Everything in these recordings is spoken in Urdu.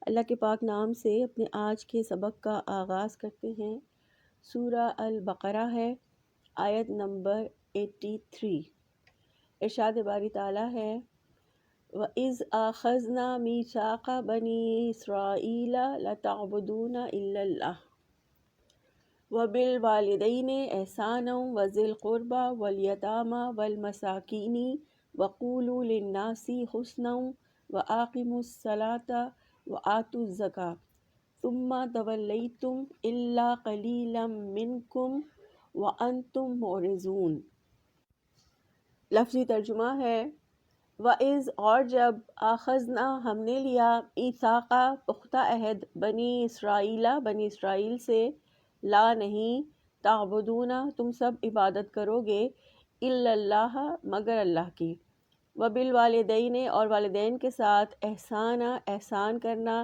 اللہ کے پاک نام سے اپنے آج کے سبق کا آغاز کرتے ہیں۔ سورہ البقرہ ہے، آیت نمبر 83۔ ارشاد باری تعالیٰ ہے وَإِذْ أَخَذْنَا مِيثَاقَ بَنِي إِسْرَائِيلَ لَتَعْبُدُونَ إِلَّا اللَّهَ وَبِالْوَالِدَيْنِ إِحْسَانًا وَذِي الْقُرْبَى وَالْيَتَامَى وَالْمَسَاكِينِ وَقُولُوا لِلنَّاسِ حُسْنًا وَأَقِيمُوا الصَّلَاةَ وَآتُوا الزَّكَاةَ ثُمَّ تَوَلَّيْتُمْ إِلَّا قَلِيلًا مِّنكُمْ وَأَنْتُمْ مُعْرِضُونَ۔ لفظی ترجمہ ہے وَإِذْ اور جب آخذنا ہم نے لیا میثاقہ پختہ عہد بنی اسرائیل بنی اسرائیل سے لا نہیں تعبدون تم سب عبادت کرو گے الا اللہ مگر اللہ کی وبالوالدین اور والدین کے ساتھ احسان کرنا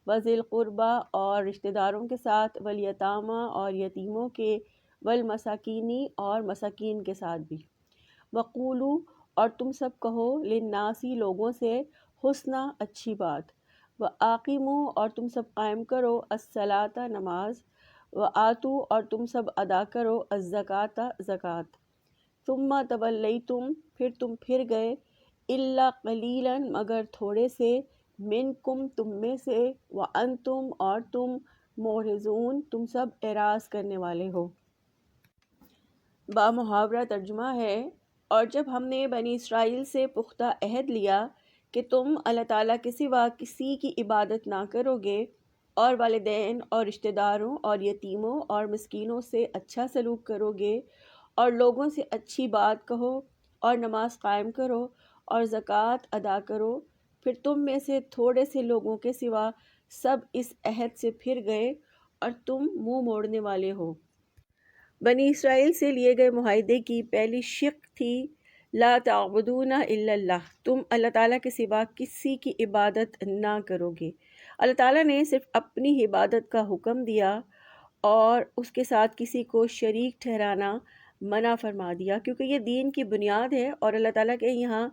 وذی القربہ اور رشتہ داروں کے ساتھ والیتامى اور یتیموں کے والمساکینی اور مساکین کے ساتھ بھی وقولو اور تم سب کہو للناسی لوگوں سے حسنا اچھی بات وآقیموا اور تم سب قائم کرو الصلاۃ نماز وآتو اور تم سب ادا کرو الزکاۃ زکوٰۃ ثم تولیتم پھر تم پھر گئے الا قلیلا مگر تھوڑے سے منکم تم میں سے وانتم اور تم معرضون تم سب اعراض کرنے والے ہو۔ بامحاورہ ترجمہ ہے اور جب ہم نے بنی اسرائیل سے پختہ عہد لیا کہ تم اللہ تعالیٰ کے سوا کسی کی عبادت نہ کرو گے اور والدین اور رشتہ داروں اور یتیموں اور مسکینوں سے اچھا سلوک کرو گے اور لوگوں سے اچھی بات کہو اور نماز قائم کرو اور زکوٰۃ ادا کرو، پھر تم میں سے تھوڑے سے لوگوں کے سوا سب اس عہد سے پھر گئے اور تم منہ موڑنے والے ہو۔ بنی اسرائیل سے لیے گئے معاہدے کی پہلی شق تھی لا تعبدون الا اللہ، تم اللہ تعالیٰ کے سوا کسی کی عبادت نہ کرو گے۔ اللہ تعالیٰ نے صرف اپنی عبادت کا حکم دیا اور اس کے ساتھ کسی کو شریک ٹھہرانا منع فرما دیا، کیونکہ یہ دین کی بنیاد ہے اور اللہ تعالیٰ کے یہاں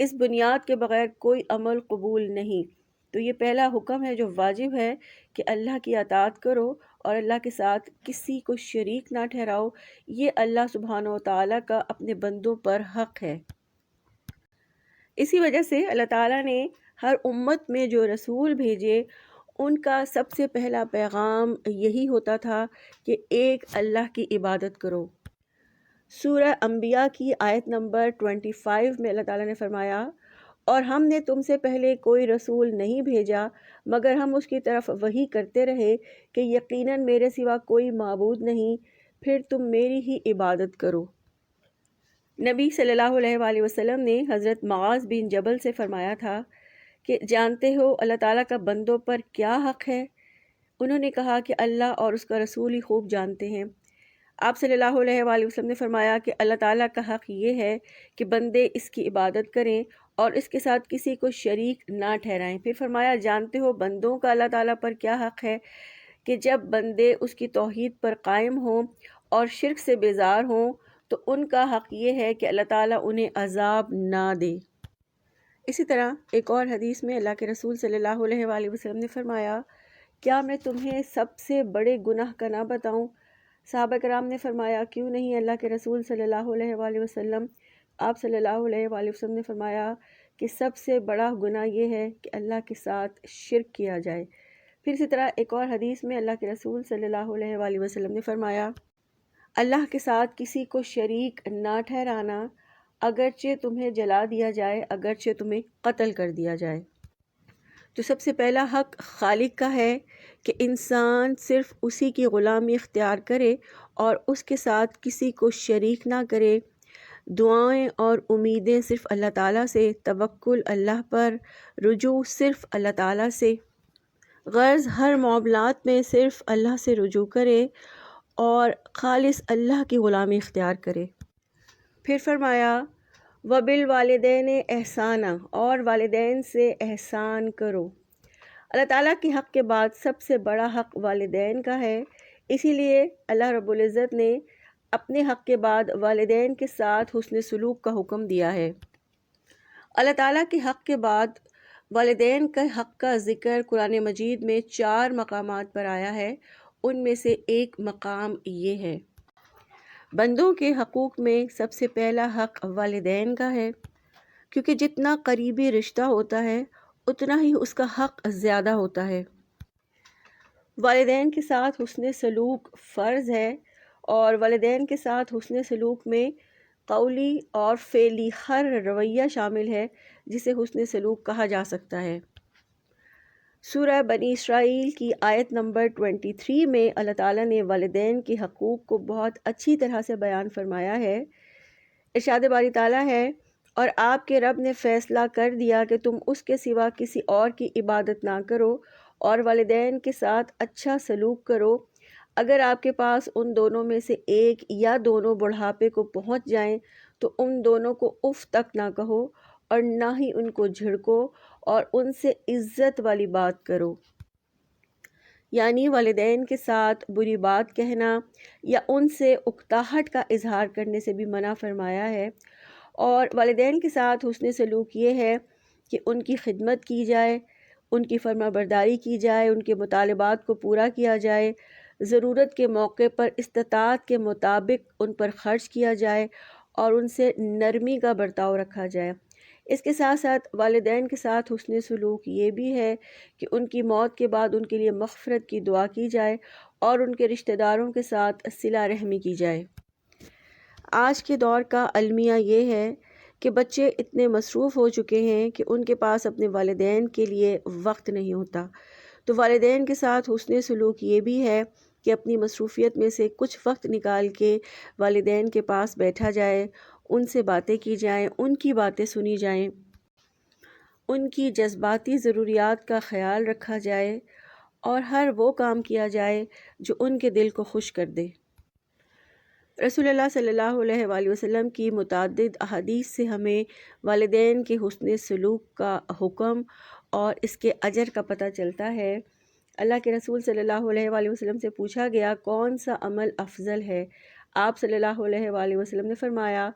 اس بنیاد کے بغیر کوئی عمل قبول نہیں۔ تو یہ پہلا حکم ہے جو واجب ہے کہ اللہ کی اطاعت کرو اور اللہ کے ساتھ کسی کو شریک نہ ٹھہراؤ، یہ اللہ سبحانہ و تعالیٰ کا اپنے بندوں پر حق ہے۔ اسی وجہ سے اللہ تعالیٰ نے ہر امت میں جو رسول بھیجے ان کا سب سے پہلا پیغام یہی ہوتا تھا کہ ایک اللہ کی عبادت کرو۔ سورہ انبیاء کی آیت نمبر 25 میں اللہ تعالیٰ نے فرمایا اور ہم نے تم سے پہلے کوئی رسول نہیں بھیجا مگر ہم اس کی طرف وحی کرتے رہے کہ یقیناً میرے سوا کوئی معبود نہیں، پھر تم میری ہی عبادت کرو۔ نبی صلی اللہ علیہ وآلہ وسلم نے حضرت معاذ بن جبل سے فرمایا تھا کہ جانتے ہو اللہ تعالیٰ کا بندوں پر کیا حق ہے؟ انہوں نے کہا کہ اللہ اور اس کا رسول ہی خوب جانتے ہیں۔ آپ صلی اللہ علیہ وآلہ وسلم نے فرمایا کہ اللہ تعالیٰ کا حق یہ ہے کہ بندے اس کی عبادت کریں اور اس کے ساتھ کسی کو شریک نہ ٹھہرائیں۔ پھر فرمایا جانتے ہو بندوں کا اللہ تعالیٰ پر کیا حق ہے کہ جب بندے اس کی توحید پر قائم ہوں اور شرک سے بیزار ہوں تو ان کا حق یہ ہے کہ اللہ تعالیٰ انہیں عذاب نہ دے۔ اسی طرح ایک اور حدیث میں اللہ کے رسول صلی اللہ علیہ وآلہ وسلم نے فرمایا کیا میں تمہیں سب سے بڑے گناہ کا نہ بتاؤں؟ صحابہ کرام نے فرمایا کیوں نہیں اللہ کے رسول صلی اللہ علیہ وآلہ وسلم؟ آپ صلی اللہ علیہ وآلہ وسلم نے فرمایا کہ سب سے بڑا گناہ یہ ہے کہ اللہ کے ساتھ شرک کیا جائے۔ پھر اسی طرح ایک اور حدیث میں اللہ کے رسول صلی اللہ علیہ وآلہ وسلم نے فرمایا اللہ کے ساتھ کسی کو شریک نہ ٹھہرانا، اگرچہ تمہیں جلا دیا جائے، اگرچہ تمہیں قتل کر دیا جائے۔ تو سب سے پہلا حق خالق کا ہے کہ انسان صرف اسی کی غلامی اختیار کرے اور اس کے ساتھ کسی کو شریک نہ کرے، دعائیں اور امیدیں صرف اللہ تعالیٰ سے، توکل اللہ پر، رجوع صرف اللہ تعالیٰ سے، غرض ہر معاملات میں صرف اللہ سے رجوع کرے اور خالص اللہ کی غلامی اختیار کرے۔ پھر فرمایا وبالوالدین احسانا اور والدین سے احسان کرو۔ اللہ تعالیٰ کے حق کے بعد سب سے بڑا حق والدین کا ہے، اسی لیے اللہ رب العزت نے اپنے حق کے بعد والدین کے ساتھ حسن سلوک کا حکم دیا ہے۔ اللہ تعالیٰ کے حق کے بعد والدین کے حق کا ذکر قرآن مجید میں 4 مقامات پر آیا ہے۔ ان میں سے ایک مقام یہ ہے، بندوں کے حقوق میں سب سے پہلا حق والدین کا ہے، کیونکہ جتنا قریبی رشتہ ہوتا ہے اتنا ہی اس کا حق زیادہ ہوتا ہے۔ والدین کے ساتھ حسن سلوک فرض ہے، اور والدین کے ساتھ حسن سلوک میں قولی اور فعلی ہر رویہ شامل ہے جسے حسن سلوک کہا جا سکتا ہے۔ سورہ بنی اسرائیل کی آیت نمبر 23 میں اللہ تعالیٰ نے والدین کے حقوق کو بہت اچھی طرح سے بیان فرمایا ہے۔ ارشاد باری تعالیٰ ہے، اور آپ کے رب نے فیصلہ کر دیا کہ تم اس کے سوا کسی اور کی عبادت نہ کرو اور والدین کے ساتھ اچھا سلوک کرو۔ اگر آپ کے پاس ان دونوں میں سے ایک یا دونوں بڑھاپے کو پہنچ جائیں تو ان دونوں کو اف تک نہ کہو اور نہ ہی ان کو جھڑکو اور ان سے عزت والی بات کرو۔ یعنی والدین کے ساتھ بری بات کہنا یا ان سے اکتاہٹ کا اظہار کرنے سے بھی منع فرمایا ہے۔ اور والدین کے ساتھ حسن سلوک یہ ہے کہ ان کی خدمت کی جائے، ان کی فرما برداری کی جائے، ان کے مطالبات کو پورا کیا جائے، ضرورت کے موقع پر استطاعت کے مطابق ان پر خرچ کیا جائے اور ان سے نرمی کا برتاؤ رکھا جائے۔ اس کے ساتھ ساتھ والدین کے ساتھ حسن سلوک یہ بھی ہے کہ ان کی موت کے بعد ان کے لیے مغفرت کی دعا کی جائے اور ان کے رشتہ داروں کے ساتھ صلہ رحمی کی جائے۔ آج کے دور کا المیہ یہ ہے کہ بچے اتنے مصروف ہو چکے ہیں کہ ان کے پاس اپنے والدین کے لیے وقت نہیں ہوتا، تو والدین کے ساتھ حسن سلوک یہ بھی ہے کہ اپنی مصروفیت میں سے کچھ وقت نکال کے والدین کے پاس بیٹھا جائے، ان سے باتیں کی جائیں، ان کی باتیں سنی جائیں، ان کی جذباتی ضروریات کا خیال رکھا جائے اور ہر وہ کام کیا جائے جو ان کے دل کو خوش کر دے۔ رسول اللہ صلی اللہ علیہ وآلہ وسلم کی متعدد احادیث سے ہمیں والدین کے حسن سلوک کا حکم اور اس کے اجر کا پتہ چلتا ہے۔ اللہ کے رسول صلی اللہ علیہ وآلہ وسلم سے پوچھا گیا کون سا عمل افضل ہے؟ آپ صلی اللہ علیہ وآلہ وسلم نے فرمایا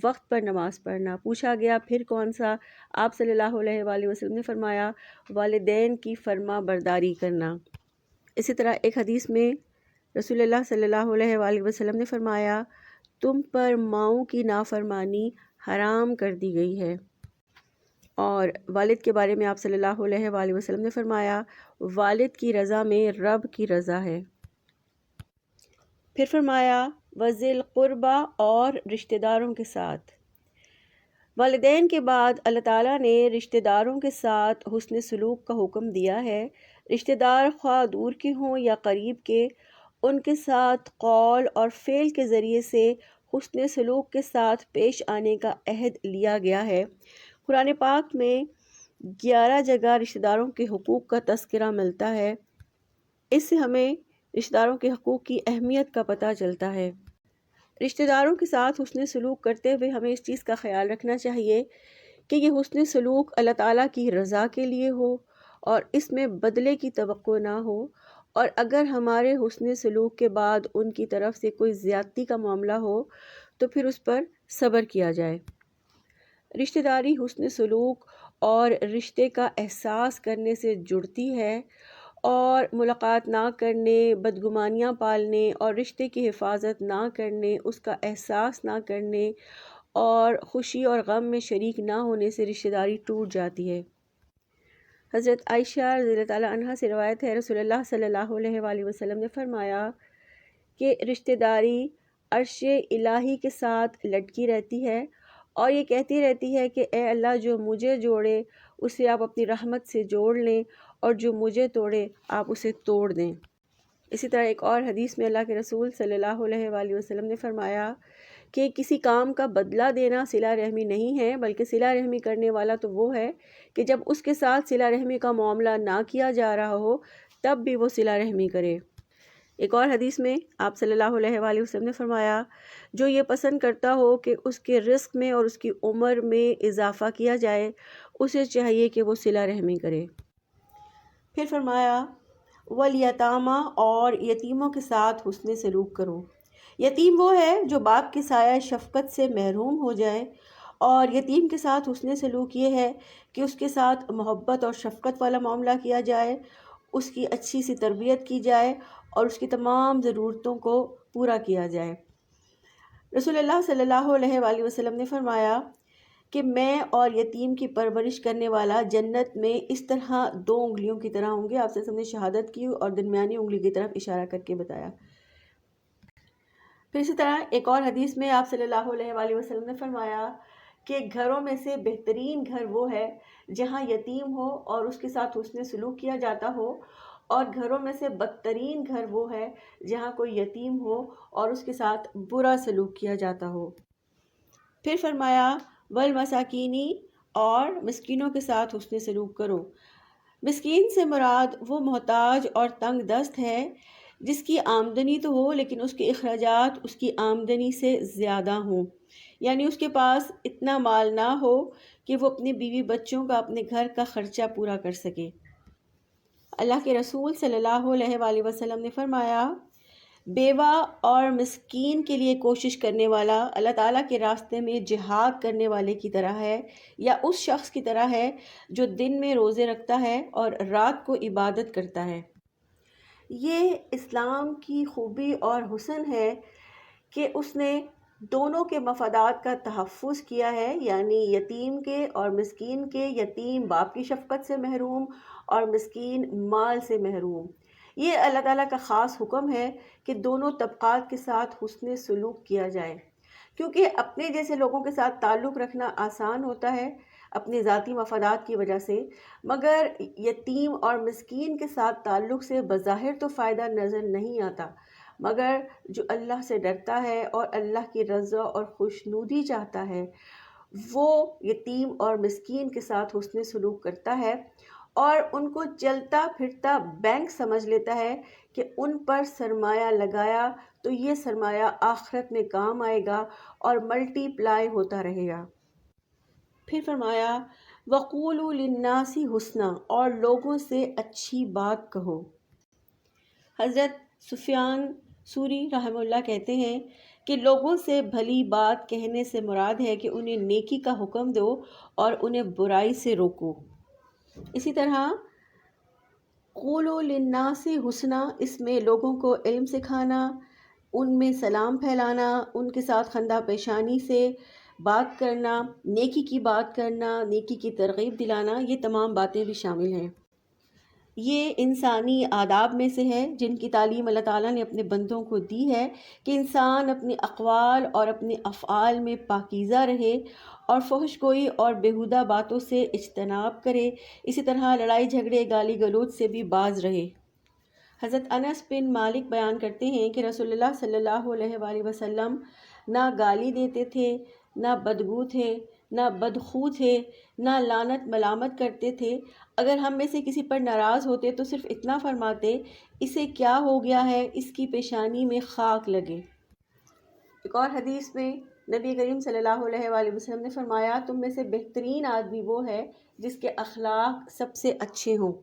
وقت پر نماز پڑھنا۔ پوچھا گیا پھر کون سا؟ آپ صلی اللہ علیہ وآلہ وسلم نے فرمایا والدین کی فرما برداری کرنا۔ اسی طرح ایک حدیث میں رسول اللہ صلی اللہ علیہ وآلہ وسلم نے فرمایا تم پر ماؤں کی نافرمانی حرام کر دی گئی ہے، اور والد کے بارے میں آپ صلی اللہ علیہ وآلہ وسلم نے فرمایا والد کی رضا میں رب کی رضا ہے۔ پھر فرمایا وذی القربیٰ اور رشتہ داروں کے ساتھ۔ والدین کے بعد اللہ تعالیٰ نے رشتہ داروں کے ساتھ حسن سلوک کا حکم دیا ہے۔ رشتہ دار خواہ دور کے ہوں یا قریب کے، ان کے ساتھ قول اور فعل کے ذریعے سے حسن سلوک کے ساتھ پیش آنے کا عہد لیا گیا ہے۔ قرآن پاک میں 11 جگہ رشتہ داروں کے حقوق کا تذکرہ ملتا ہے۔ اس سے ہمیں رشتہ داروں کے حقوق کی اہمیت کا پتہ چلتا ہے۔ رشتہ داروں کے ساتھ حسن سلوک کرتے ہوئے ہمیں اس چیز کا خیال رکھنا چاہیے کہ یہ حسن سلوک اللہ تعالیٰ کی رضا کے لیے ہو اور اس میں بدلے کی توقع نہ ہو، اور اگر ہمارے حسن سلوک کے بعد ان کی طرف سے کوئی زیادتی کا معاملہ ہو تو پھر اس پر صبر کیا جائے۔ رشتہ داری حسن سلوک اور رشتے کا احساس کرنے سے جڑتی ہے، اور ملاقات نہ کرنے، بدگمانیاں پالنے اور رشتے کی حفاظت نہ کرنے، اس کا احساس نہ کرنے اور خوشی اور غم میں شریک نہ ہونے سے رشتہ داری ٹوٹ جاتی ہے۔ حضرت عائشہ رضی اللہ تعالیٰ عنہا سے روایت ہے رسول اللہ صلی اللہ علیہ وآلہ وسلم نے فرمایا کہ رشتہ داری عرش الہی کے ساتھ لٹکی رہتی ہے اور یہ کہتی رہتی ہے کہ اے اللہ جو مجھے جوڑے اسے آپ اپنی رحمت سے جوڑ لیں اور جو مجھے توڑے آپ اسے توڑ دیں۔ اسی طرح ایک اور حدیث میں اللہ کے رسول صلی اللہ علیہ وآلہ وسلم نے فرمایا کہ کسی کام کا بدلہ دینا صلہ رحمی نہیں ہے، بلکہ صلہ رحمی کرنے والا تو وہ ہے کہ جب اس کے ساتھ صلہ رحمی کا معاملہ نہ کیا جا رہا ہو تب بھی وہ صلہ رحمی کرے۔ ایک اور حدیث میں آپ صلی اللہ علیہ وآلہ وسلم نے فرمایا جو یہ پسند کرتا ہو کہ اس کے رزق میں اور اس کی عمر میں اضافہ کیا جائے اسے چاہیے کہ وہ صلہ رحمی کرے۔ پھر فرمایا والیتامیٰ اور یتیموں کے ساتھ حسن سلوک کرو۔ یتیم وہ ہے جو باپ کے سایہ شفقت سے محروم ہو جائے اور یتیم کے ساتھ حسن سلوک یہ ہے کہ اس کے ساتھ محبت اور شفقت والا معاملہ کیا جائے، اس کی اچھی سی تربیت کی جائے اور اس کی تمام ضرورتوں کو پورا کیا جائے۔ رسول اللہ صلی اللہ علیہ وآلہ وسلم نے فرمایا کہ میں اور یتیم کی پرورش کرنے والا جنت میں اس طرح 2 انگلیوں کی طرح ہوں گے۔ آپ سے نے شہادت کی اور درمیانی انگلی کی طرف اشارہ کر کے بتایا۔ پھر اسی طرح ایک اور حدیث میں آپ صلی اللہ علیہ وآلہ وسلم نے فرمایا کہ گھروں میں سے بہترین گھر وہ ہے جہاں یتیم ہو اور اس کے ساتھ حسن سلوک کیا جاتا ہو، اور گھروں میں سے بدترین گھر وہ ہے جہاں کوئی یتیم ہو اور اس کے ساتھ برا سلوک کیا جاتا ہو۔ پھر فرمایا والمساکینی، اور مسکینوں کے ساتھ حسن سلوک کرو۔ مسکین سے مراد وہ محتاج اور تنگ دست ہے جس کی آمدنی تو ہو لیکن اس کے اخراجات اس کی آمدنی سے زیادہ ہوں، یعنی اس کے پاس اتنا مال نہ ہو کہ وہ اپنے بیوی بچوں کا، اپنے گھر کا خرچہ پورا کر سکے۔ اللہ کے رسول صلی اللہ علیہ وآلہ وسلم نے فرمایا بیوہ اور مسکین کے لیے کوشش کرنے والا اللہ تعالیٰ کے راستے میں جہاد کرنے والے کی طرح ہے، یا اس شخص کی طرح ہے جو دن میں روزے رکھتا ہے اور رات کو عبادت کرتا ہے۔ یہ اسلام کی خوبی اور حسن ہے کہ اس نے دونوں کے مفادات کا تحفظ کیا ہے، یعنی یتیم کے اور مسکین کے۔ یتیم باپ کی شفقت سے محروم اور مسکین مال سے محروم۔ یہ اللہ تعالیٰ کا خاص حکم ہے کہ دونوں طبقات کے ساتھ حسن سلوک کیا جائے، کیونکہ اپنے جیسے لوگوں کے ساتھ تعلق رکھنا آسان ہوتا ہے اپنے ذاتی مفادات کی وجہ سے، مگر یتیم اور مسکین کے ساتھ تعلق سے بظاہر تو فائدہ نظر نہیں آتا، مگر جو اللہ سے ڈرتا ہے اور اللہ کی رضا اور خوشنودی چاہتا ہے وہ یتیم اور مسکین کے ساتھ حسن سلوک کرتا ہے اور ان کو چلتا پھرتا بینک سمجھ لیتا ہے کہ ان پر سرمایہ لگایا تو یہ سرمایہ آخرت میں کام آئے گا اور ملٹی پلائی ہوتا رہے گا۔ پھر فرمایا وَقُولُوا لِلنَّاسِ حُسْنًا، اور لوگوں سے اچھی بات کہو۔ حضرت سفیان ثوری رحمہ اللہ کہتے ہیں کہ لوگوں سے بھلی بات کہنے سے مراد ہے کہ انہیں نیکی کا حکم دو اور انہیں برائی سے روکو۔ اسی طرح قولوا للناس حسنا، اس میں لوگوں کو علم سکھانا، ان میں سلام پھیلانا، ان کے ساتھ خندہ پیشانی سے بات کرنا، نیکی کی بات کرنا، نیکی کی ترغیب دلانا، یہ تمام باتیں بھی شامل ہیں۔ یہ انسانی آداب میں سے ہے جن کی تعلیم اللہ تعالیٰ نے اپنے بندوں کو دی ہے کہ انسان اپنے اقوال اور اپنے افعال میں پاکیزہ رہے اور فحش گوئی اور بیہودہ باتوں سے اجتناب کرے، اسی طرح لڑائی جھگڑے گالی گلوچ سے بھی باز رہے۔ حضرت انس بن مالک بیان کرتے ہیں کہ رسول اللہ صلی اللہ علیہ وآلہ وسلم نہ گالی دیتے تھے، نہ بدگو تھے، نہ بدخو تھے، نہ لعنت ملامت کرتے تھے۔ اگر ہم میں سے کسی پر ناراض ہوتے تو صرف اتنا فرماتے اسے کیا ہو گیا ہے، اس کی پیشانی میں خاک لگے۔ ایک اور حدیث میں نبی کریم صلی اللہ علیہ وآلہ وسلم نے فرمایا تم میں سے بہترین آدمی وہ ہے جس کے اخلاق سب سے اچھے ہوں۔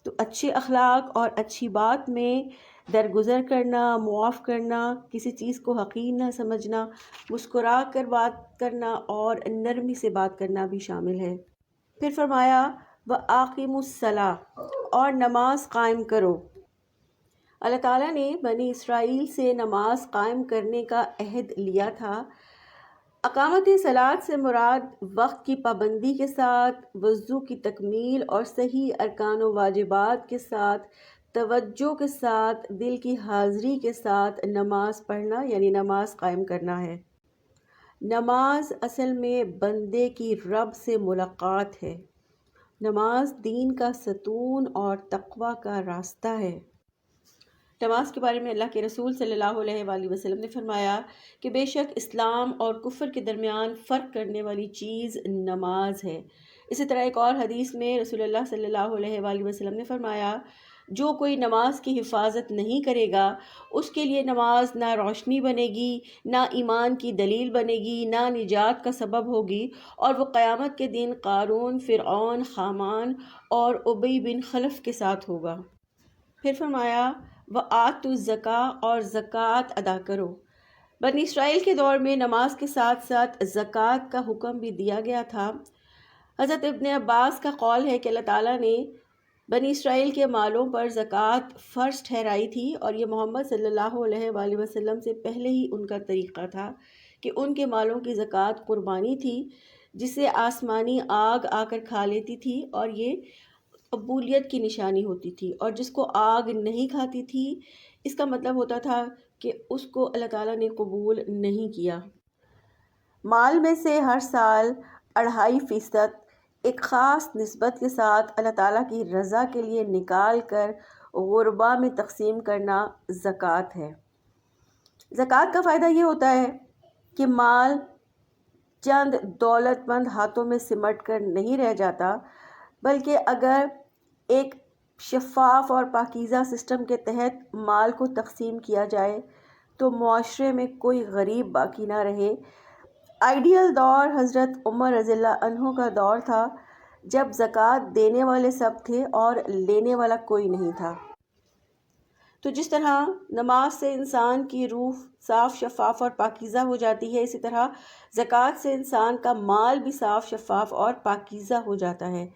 تو اچھے اخلاق اور اچھی بات میں درگزر کرنا، معاف کرنا، کسی چیز کو حقیر نہ سمجھنا، مسکرا کر بات کرنا اور نرمی سے بات کرنا بھی شامل ہے۔ پھر فرمایا وَأَقِیمُوا الصَّلَاةَ، اور نماز قائم کرو۔ اللہ تعالیٰ نے بنی اسرائیل سے نماز قائم کرنے کا عہد لیا تھا۔ اقامت صلاۃ سے مراد وقت کی پابندی کے ساتھ، وضو کی تکمیل اور صحیح ارکان و واجبات کے ساتھ، توجہ کے ساتھ، دل کی حاضری کے ساتھ نماز پڑھنا یعنی نماز قائم کرنا ہے۔ نماز اصل میں بندے کی رب سے ملاقات ہے۔ نماز دین کا ستون اور تقوی کا راستہ ہے۔ نماز کے بارے میں اللہ کے رسول صلی اللہ علیہ وآلہ وسلم نے فرمایا کہ بے شک اسلام اور کفر کے درمیان فرق کرنے والی چیز نماز ہے۔ اسی طرح ایک اور حدیث میں رسول اللہ صلی اللہ علیہ وآلہ وسلم نے فرمایا جو کوئی نماز کی حفاظت نہیں کرے گا اس کے لیے نماز نہ روشنی بنے گی، نہ ایمان کی دلیل بنے گی، نہ نجات کا سبب ہوگی، اور وہ قیامت کے دن قارون، فرعون، حامان اور ابی بن خلف کے ساتھ ہوگا۔ پھر فرمایا وَآتُوا الزَّکاۃَ، اور زکوٰۃ ادا کرو۔ بنی اسرائیل کے دور میں نماز کے ساتھ ساتھ زکوٰۃ کا حکم بھی دیا گیا تھا۔ حضرت ابن عباس کا قول ہے کہ اللہ تعالیٰ نے بنی اسرائیل کے مالوں پر زکوٰۃ فرض ٹھہرائی تھی، اور یہ محمد صلی اللہ علیہ وآلہ وسلم سے پہلے ہی ان کا طریقہ تھا کہ ان کے مالوں کی زکوٰۃ قربانی تھی، جسے آسمانی آگ آ کر کھا لیتی تھی، اور یہ قبولیت کی نشانی ہوتی تھی، اور جس کو آگ نہیں کھاتی تھی اس کا مطلب ہوتا تھا کہ اس کو اللہ تعالیٰ نے قبول نہیں کیا۔ مال میں سے ہر سال 2.5% ایک خاص نسبت کے ساتھ اللہ تعالیٰ کی رضا کے لیے نکال کر غربا میں تقسیم کرنا زکوٰۃ ہے۔ زکوٰۃ کا فائدہ یہ ہوتا ہے کہ مال چند دولت مند ہاتھوں میں سمٹ کر نہیں رہ جاتا، بلکہ اگر ایک شفاف اور پاکیزہ سسٹم کے تحت مال کو تقسیم کیا جائے تو معاشرے میں کوئی غریب باقی نہ رہے۔ آئیڈیل دور حضرت عمر رضی اللہ عنہ کا دور تھا، جب زکوٰۃ دینے والے سب تھے اور لینے والا کوئی نہیں تھا۔ تو جس طرح نماز سے انسان کی روح صاف شفاف اور پاکیزہ ہو جاتی ہے، اسی طرح زکوٰۃ سے انسان کا مال بھی صاف شفاف اور پاکیزہ ہو جاتا ہے۔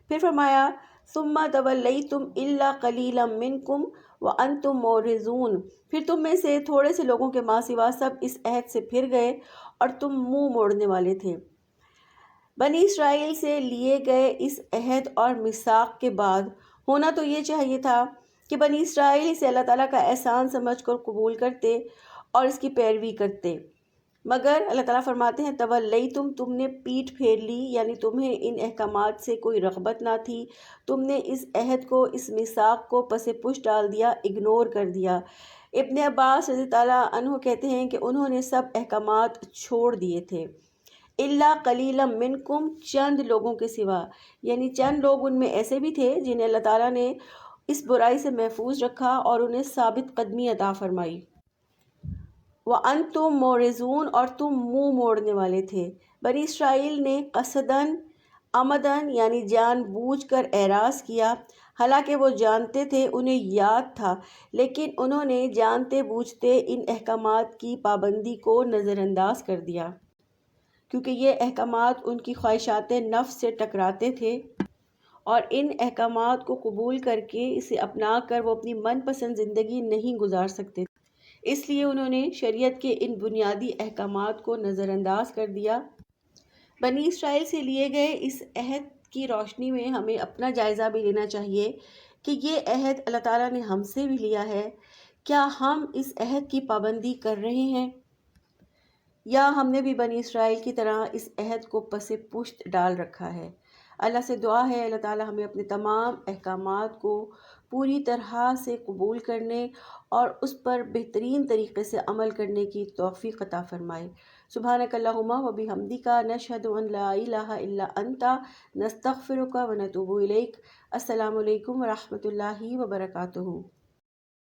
پھر فرمایا ثم تولیتم الا قلیلا منکم وانتم معرضون، پھر تم میں سے تھوڑے سے لوگوں کے ماں سوا سب اس عہد سے پھر گئے اور تم منہ موڑنے والے تھے۔ بنی اسرائیل سے لیے گئے اس عہد اور میثاق کے بعد ہونا تو یہ چاہیے تھا کہ بنی اسرائیل اسے اللہ تعالیٰ کا احسان سمجھ کر قبول کرتے اور اس کی پیروی کرتے، مگر اللہ تعالیٰ فرماتے ہیں تولیتم، تم نے پیٹھ پھیر لی، یعنی تمہیں ان احکامات سے کوئی رغبت نہ تھی، تم نے اس عہد کو، اس میثاق کو پس پش ڈال دیا، اگنور کر دیا۔ ابن عباس رضی اللہ عنہ کہتے ہیں کہ انہوں نے سب احکامات چھوڑ دیے تھے، الا قلیلا منکم، چند لوگوں کے سوا، یعنی چند لوگ ان میں ایسے بھی تھے جنہیں اللہ تعالیٰ نے اس برائی سے محفوظ رکھا اور انہیں ثابت قدمی عطا فرمائی۔ وَأَنْتُمْ مُعْرِضُونَ، اور تم منہ موڑنے والے تھے۔ بنی اسرائیل نے قصداً عمداً یعنی جان بوجھ کر اعراض کیا، حالانکہ وہ جانتے تھے، انہیں یاد تھا، لیکن انہوں نے جانتے بوجھتے ان احکامات کی پابندی کو نظر انداز کر دیا، کیونکہ یہ احکامات ان کی خواہشات نفس سے ٹکراتے تھے، اور ان احکامات کو قبول کر کے اسے اپنا کر وہ اپنی من پسند زندگی نہیں گزار سکتے، اس لیے انہوں نے شریعت کے ان بنیادی احکامات کو نظر انداز کر دیا۔ بنی اسرائیل سے لیے گئے اس عہد کی روشنی میں ہمیں اپنا جائزہ بھی لینا چاہیے کہ یہ عہد اللہ تعالیٰ نے ہم سے بھی لیا ہے، کیا ہم اس عہد کی پابندی کر رہے ہیں، یا ہم نے بھی بنی اسرائیل کی طرح اس عہد کو پس پشت ڈال رکھا ہے۔ اللہ سے دعا ہے اللہ تعالیٰ ہمیں اپنے تمام احکامات کو پوری طرح سے قبول کرنے اور اس پر بہترین طریقے سے عمل کرنے کی توفیق عطا فرمائے۔ سبحانک اللہم و بحمدک، نشہد ان لا الہ الا انت، نستغفرک و نتوب الیک۔ السلام علیکم و رحمۃ اللہ وبرکاتہ۔